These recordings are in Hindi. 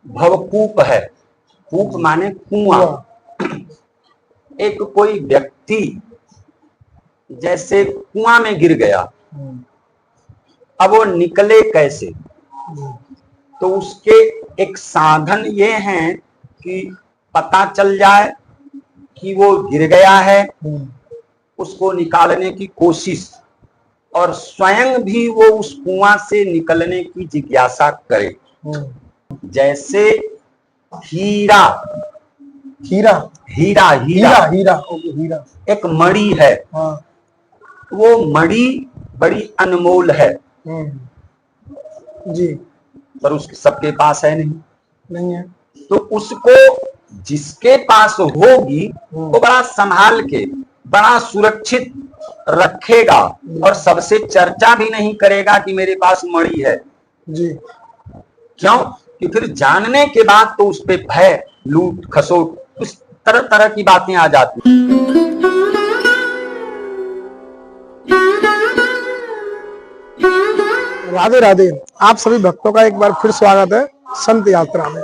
भवकूप है। कूप माने कुआं। एक कोई व्यक्ति जैसे कुआं में गिर गया, अब वो निकले कैसे? तो उसके एक साधन ये हैं कि पता चल जाए कि वो गिर गया है, उसको निकालने की कोशिश, और स्वयं भी वो उस कुआं से निकलने की जिज्ञासा करे। जैसे हीरा हीरा हीरा हीरा हीरा हीरा एक मणि है। वो मणि बड़ी अनमोल है जी, पर उसके सबके पास है नहीं है। तो उसको जिसके पास होगी वो बड़ा संभाल के, बड़ा सुरक्षित रखेगा और सबसे चर्चा भी नहीं करेगा कि मेरे पास मणि है जी। क्यों? कि फिर जानने के बाद तो उस पे भय, लूट खसोट, उस तरह तरह की बातें आ जाती। राधे राधे। आप सभी भक्तों का एक बार फिर स्वागत है संत यात्रा में।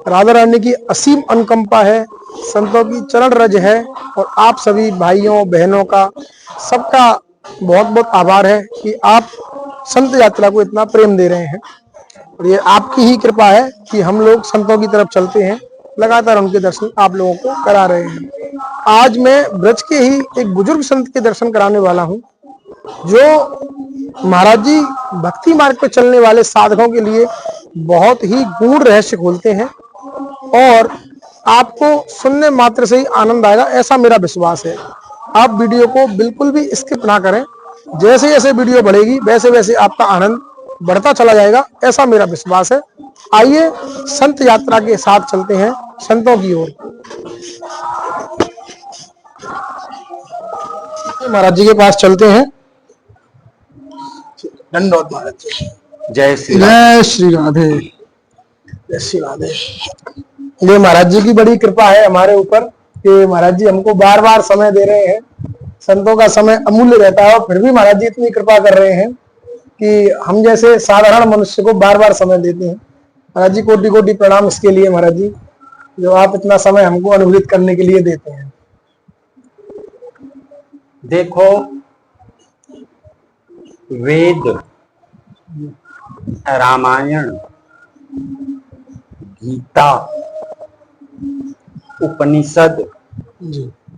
राधा रानी की असीम अनुकंपा है, संतों की चरण रज है, और आप सभी भाइयों बहनों का, सबका बहुत बहुत आभार है कि आप संत यात्रा को इतना प्रेम दे रहे हैं। और ये आपकी ही कृपा है कि हम लोग संतों की तरफ चलते हैं, लगातार उनके दर्शन आप लोगों को करा रहे हैं। आज मैं ब्रज के ही एक बुजुर्ग संत के दर्शन कराने वाला हूँ, जो महाराज जी भक्ति मार्ग पर चलने वाले साधकों के लिए बहुत ही गूढ़ रहस्य खोलते हैं, और आपको सुनने मात्र से ही आनंद आएगा, ऐसा मेरा विश्वास है। आप वीडियो को बिल्कुल भी स्किप ना करें। जैसे जैसे वीडियो बढ़ेगी वैसे वैसे आपका आनंद बढ़ता चला जाएगा, ऐसा मेरा विश्वास है। आइए संत यात्रा के साथ चलते हैं संतों की ओर। महाराज जी के पास चलते हैं। धन्यवाद महाराज जी। जय श्री जय श्री राधे। जय श्री राधे। ये महाराज जी की बड़ी कृपा है हमारे ऊपर कि महाराज जी हमको बार बार समय दे रहे हैं। संतों का समय अमूल्य रहता है, और फिर भी महाराज जी इतनी कृपा कर रहे हैं कि हम जैसे साधारण मनुष्य को बार बार समय देते हैं। महाराज जी कोटि कोटि प्रणाम इसके लिए महाराज जी, जो आप इतना समय हमको अनुग्रहित करने के लिए देते हैं। देखो, वेद, रामायण, गीता, उपनिषद,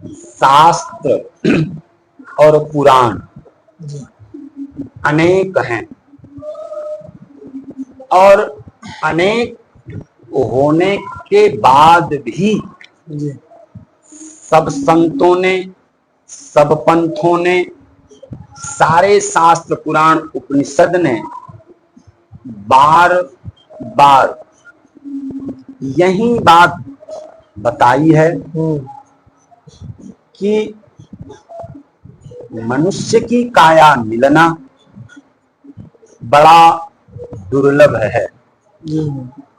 शास्त्र और पुराण अनेक हैं, और अनेक होने के बाद भी सब संतों ने, सब पंथों ने, सारे शास्त्र पुराण उपनिषद ने बार बार यही बात बताई है कि मनुष्य की काया मिलना बड़ा दुर्लभ है,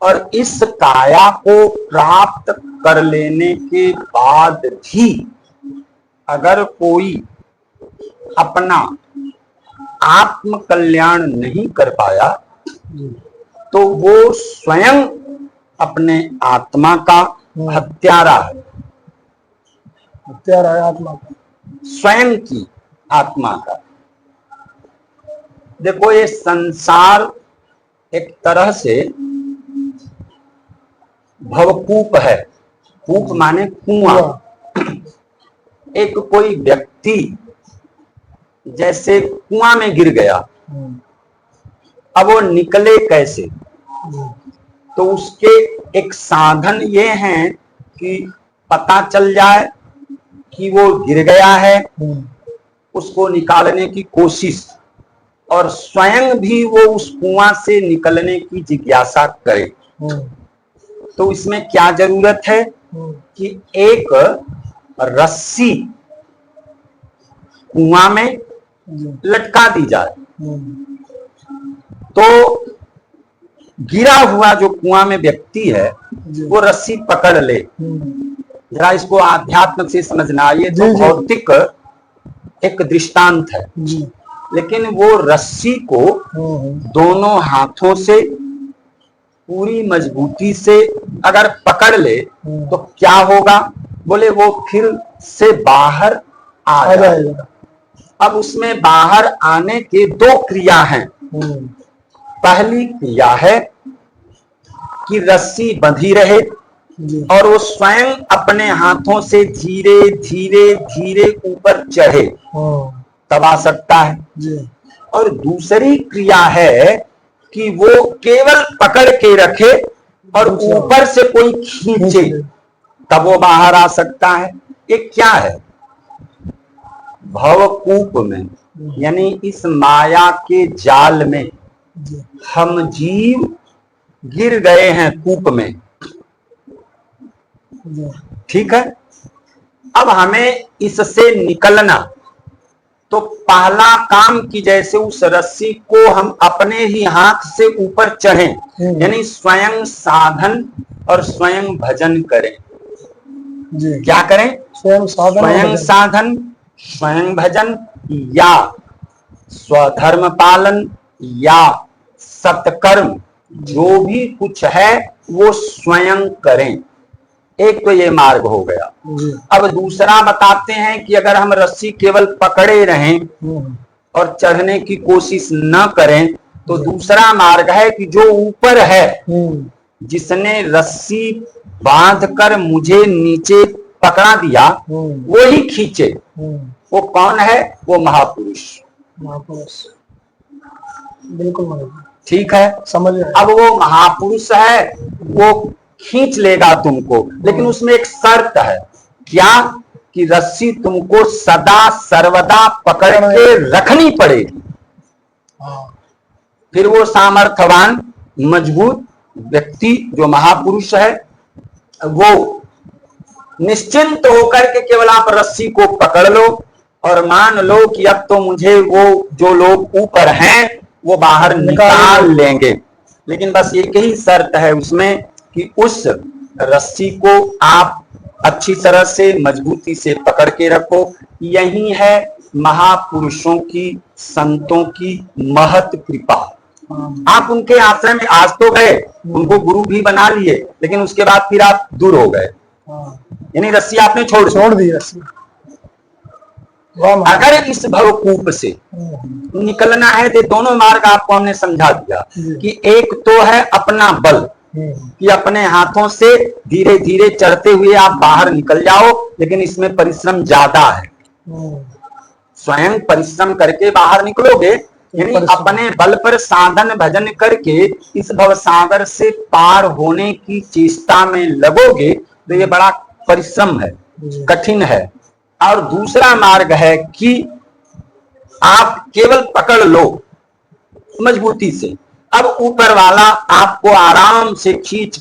और इस काया को प्राप्त कर लेने के बाद भी अगर कोई अपना आत्म कल्याण नहीं कर पाया तो वो स्वयं अपने आत्मा का हत्यारा है। हत्यारा है आत्मा का, स्वयं की आत्मा का। देखो, ये संसार एक तरह से भवकूप है। कूप माने कुआं। एक कोई व्यक्ति जैसे कुआं में गिर गया, अब वो निकले कैसे? तो उसके एक साधन ये हैं कि पता चल जाए कि वो गिर गया है, उसको निकालने की कोशिश, और स्वयं भी वो उस कुआं से निकलने की जिज्ञासा करे। तो इसमें क्या जरूरत है कि एक रस्सी कुआं में लटका दी जाए, तो गिरा हुआ जो कुआं में व्यक्ति है वो रस्सी पकड़ ले। जरा इसको आध्यात्म से समझना, ये तो भौतिक एक दृष्टांत है, लेकिन वो रस्सी को दोनों हाथों से पूरी मजबूती से अगर पकड़ ले तो क्या होगा? बोले वो फिर से बाहर आ जाएगा। अब उसमें बाहर आने के दो क्रिया हैं। पहली क्रिया है कि रस्सी बंधी रहे और वो स्वयं अपने हाथों से धीरे धीरे धीरे ऊपर चढ़े, तब आ सकता है। और दूसरी क्रिया है कि वो केवल पकड़ के रखे और ऊपर से कोई खींचे, तब वो बाहर आ सकता है। ये क्या है? भवकूप में, यानी इस माया के जाल में हम जीव गिर गए हैं, कूप में। ठीक है। अब हमें इससे निकलना, तो पहला काम कि जैसे उस रस्सी को हम अपने ही हाथ से ऊपर चढ़ें, यानी स्वयं साधन और स्वयं भजन करें। क्या करें? स्वयं साधन, स्वयं भजन, या स्वधर्म पालन या सत्कर्म, जो भी कुछ है वो स्वयं करें। एक तो ये मार्ग हो गया। अब दूसरा बताते हैं कि अगर हम रस्सी केवल पकड़े रहें और चढ़ने की कोशिश न करें, तो दूसरा मार्ग है कि जो ऊपर है, जिसने रस्सी बांधकर मुझे नीचे पकड़ा दिया, वो ही खींचे। वो कौन है? वो महापुरुष। बिल्कुल ठीक है, समझ। अब वो महापुरुष है, वो खींच लेगा तुमको, लेकिन उसमें एक शर्त है। क्या? कि रस्सी तुमको सदा सर्वदा पकड़ के रखनी पड़ेगी। फिर वो सामर्थ्यवान मजबूत व्यक्ति जो महापुरुष है, वो निश्चिंत होकर के केवल आप रस्सी को पकड़ लो और मान लो कि अब तो मुझे वो जो लोग ऊपर हैं वो बाहर निकाल लेंगे। लेकिन बस एक ही शर्त है उसमें कि उस रस्सी को आप अच्छी तरह से मजबूती से पकड़ के रखो। यही है महापुरुषों की, संतों की महत कृपा। आप उनके आश्रम में आज तो गए, उनको गुरु भी बना लिए, लेकिन उसके बाद फिर आप दूर हो गए, यानी रस्सी आपने छोड़ दी रस्सी। अगर इस भवकूप से निकलना है तो दोनों मार्ग आपको हमने समझा दिया कि एक तो है अपना बल, कि अपने हाथों से धीरे धीरे चढ़ते हुए आप बाहर निकल जाओ, लेकिन इसमें परिश्रम ज्यादा है। स्वयं परिश्रम करके बाहर निकलोगे, यानी अपने बल पर साधन भजन करके इस भवसागर से पार होने की चेष्टा में लगोगे, तो ये बड़ा परिश्रम है, कठिन है। और दूसरा मार्ग है कि आप केवल पकड़ लो मजबूती से। अब ऊपर वाला आपको आराम से खींच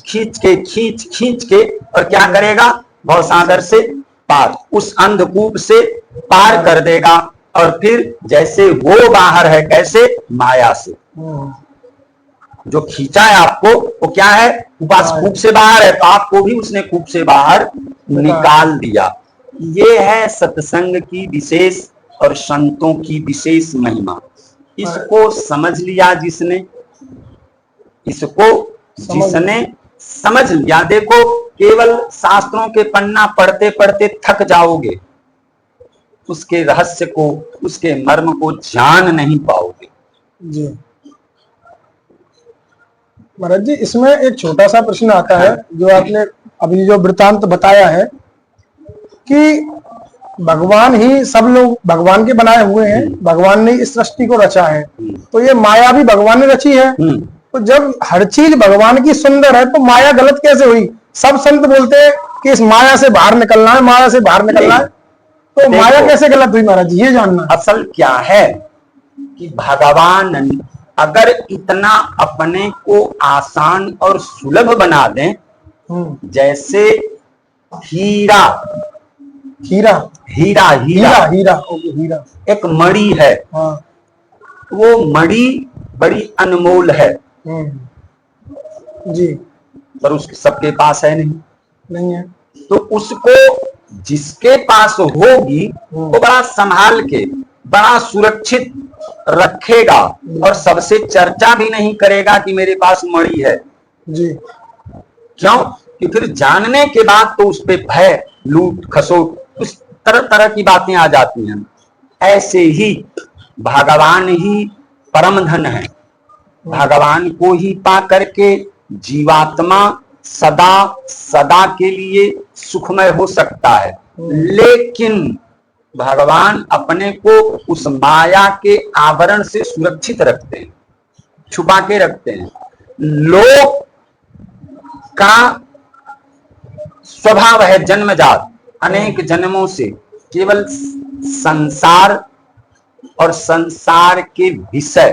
के और क्या करेगा? भवसागर से पार, उस अंधकूप से पार कर देगा। और फिर जैसे वो बाहर है, कैसे? माया से। जो खींचा है आपको वो क्या है? उपास कूप से बाहर है, तो आपको भी उसने कूप से बाहर निकाल दिया। ये है सत्संग की विशेष और संतों की विशेष महिमा। इसको समझ लिया जिसने, समझ लिया। देखो, केवल शास्त्रों के पन्ना पढ़ते पढ़ते थक जाओगे, उसके रहस्य को, उसके मर्म को जान नहीं पाओगे। जी महाराज जी, इसमें एक छोटा सा प्रश्न आता है, जो आपने अभी जो वृतांत बताया है कि भगवान ही सब लोग भगवान के बनाए हुए हैं, भगवान ने इस सृष्टि को रचा है, तो ये माया भी भगवान ने रची है। तो जब हर चीज भगवान की सुंदर है, तो माया गलत कैसे हुई? सब संत बोलते हैं कि इस माया से बाहर निकलना है, माया से बाहर निकलना है, तो माया कैसे गलत हुई महाराज जी? ये जानना। असल क्या है कि भगवान अगर इतना अपने को आसान और सुलभ बना दें, जैसे हीरा एक मणि है, वो मणि बड़ी अनमोल है जी, पर उसके सबके पास है नहीं है। तो उसको जिसके पास होगी वो बड़ा संभाल के, बड़ा सुरक्षित रखेगा और सबसे चर्चा भी नहीं करेगा कि मेरे पास मणि है। जी। क्यों? कि फिर जानने के बाद तो उस पे भय, लूट खसोट, उस तरह तरह की बातें आ जाती हैं। ऐसे ही भगवान ही परम धन है। भगवान को ही पा करके जीवात्मा सदा सदा के लिए सुखमय हो सकता है। लेकिन भगवान अपने को उस माया के आवरण से सुरक्षित रखते हैं, छुपा के रखते हैं। लोक का स्वभाव है जन्मजात, अनेक जन्मों से केवल संसार और संसार के विषय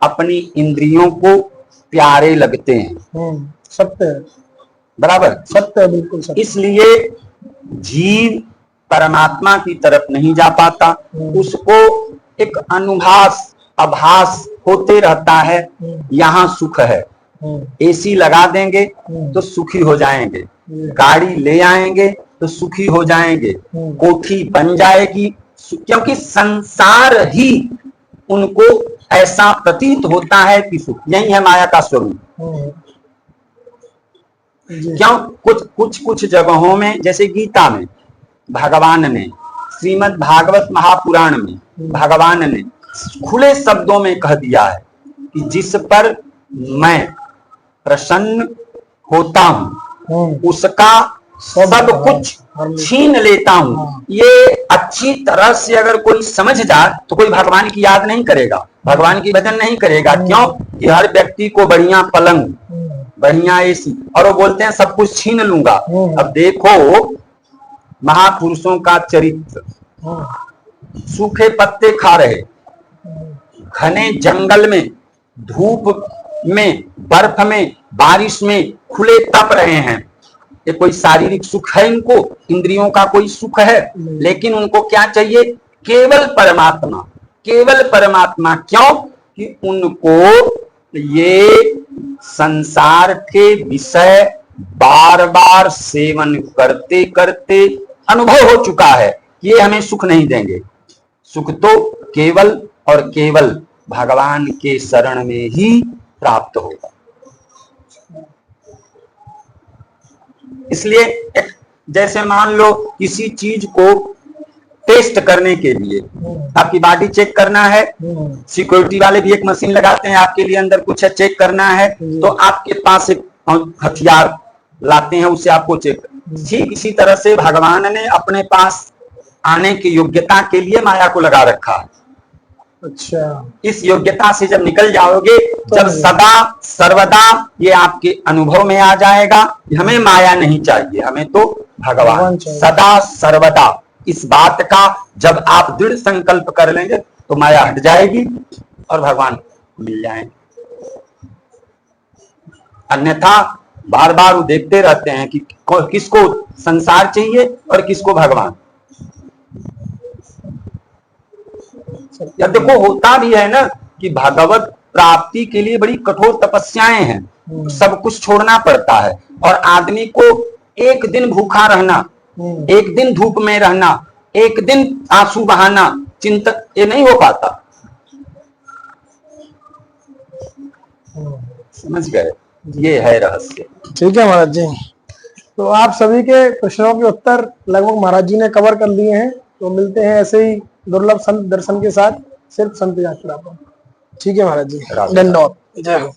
अपनी इंद्रियों को प्यारे लगते हैं। सत्य है, बराबर सत्य है, बिल्कुल सत्य। इसलिए जीव परमात्मा की तरफ नहीं जा पाता। उसको एक आभास होते रहता है, यहाँ सुख है। एसी लगा देंगे तो सुखी हो जाएंगे, गाड़ी ले आएंगे तो सुखी हो जाएंगे, कोठी बन जाएगी, क्योंकि संसार ही उनको ऐसा प्रतीत होता है कि सुख। यही है माया का स्वरूप। क्यों? कुछ जगहों में, जैसे गीता में भगवान ने, श्रीमद् भागवत महापुराण में भगवान ने खुले शब्दों में कह दिया है कि जिस पर मैं प्रसन्न होता हूं उसका सब कुछ छीन लेता हूं। ये अच्छी तरह से अगर कोई समझ जाए तो कोई भगवान की याद नहीं करेगा, भगवान की भजन नहीं करेगा। क्यों? कि हर व्यक्ति को बढ़िया पलंग, बढ़िया एसी, और वो बोलते हैं सब कुछ छीन लूंगा। अब देखो महापुरुषों का चरित्र, सूखे पत्ते खा रहे, घने जंगल में, धूप में, बर्फ में, बारिश में खुले तप रहे हैं। ये कोई शारीरिक सुख है इनको? इंद्रियों का कोई सुख है? लेकिन उनको क्या चाहिए? केवल परमात्मा, केवल परमात्मा। क्यों? कि उनको ये संसार के विषय बार बार सेवन करते करते अनुभव हो चुका है कि ये हमें सुख नहीं देंगे। सुख तो केवल और केवल भगवान के शरण में ही प्राप्त होगा। इसलिए जैसे मान लो किसी चीज को टेस्ट करने के लिए आपकी बॉडी चेक करना है, सिक्योरिटी वाले भी एक मशीन लगाते हैं आपके लिए, अंदर कुछ है चेक करना है तो आपके पास एक हथियार लाते हैं, उससे आपको चेक। ठीक इसी तरह से भगवान ने अपने पास आने की योग्यता के लिए माया को लगा रखा है। अच्छा, इस योग्यता से जब निकल जाओगे, जब सदा सर्वदा ये आपके अनुभव में आ जाएगा, हमें माया नहीं चाहिए, हमें तो भगवान सदा सर्वदा। इस बात का जब आप दृढ़ संकल्प कर लेंगे तो माया हट जाएगी और भगवान मिल जाएंगे। अन्यथा बार बार वो देखते रहते हैं कि किसको संसार चाहिए और किसको भगवान। या देखो होता भी है ना कि भगवत प्राप्ति के लिए बड़ी कठोर तपस्याएं हैं, सब कुछ छोड़ना पड़ता है। और आदमी को एक दिन भूखा रहना, एक दिन धूप में रहना, एक दिन आंसू बहाना, चिंतन, ये नहीं हो पाता। समझ गए? ये है रहस्य। ठीक है महाराज जी, तो आप सभी के प्रश्नों के उत्तर लगभग महाराज जी ने कवर कर लिए हैं। तो मिलते हैं ऐसे ही दुर्लभ संत दर्शन के साथ, सिर्फ संत यात्रा पर। ठीक है महाराज जी, धन्यवाद। जय हो।